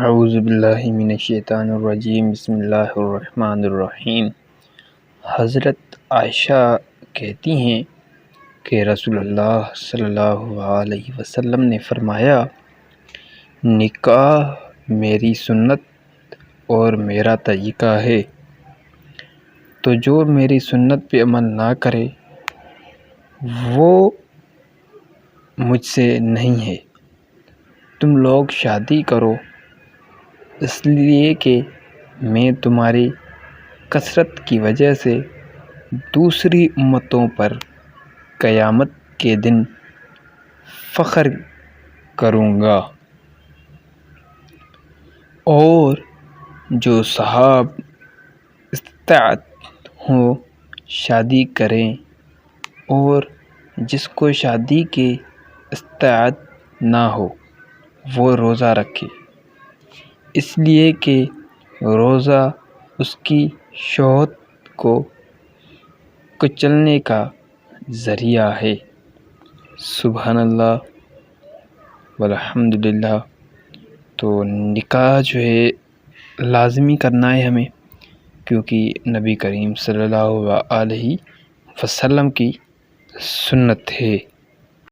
اعوذ باللہ من الشیطان الرجیم، بسم اللہ الرحمن الرحیم۔ حضرت عائشہ کہتی ہیں کہ رسول اللہ صلی اللہ علیہ وسلم نے فرمایا، نکاح میری سنت اور میرا طریقہ ہے، تو جو میری سنت پہ عمل نہ کرے وہ مجھ سے نہیں ہے۔ تم لوگ شادی کرو اس لیے کہ میں تمہاری کثرت کی وجہ سے دوسری امتوں پر قیامت کے دن فخر کروں گا، اور جو صحاب استطاعت ہو شادی کریں، اور جس کو شادی کی استطاعت نہ ہو وہ روزہ رکھے، اس لیے کہ روزہ اس کی شہوت کو کچلنے کا ذریعہ ہے۔ سبحان اللہ والحمد للہ۔ تو نکاح جو ہے لازمی کرنا ہے ہمیں، کیونکہ نبی کریم صلی اللہ علیہ وسلم کی سنت ہے۔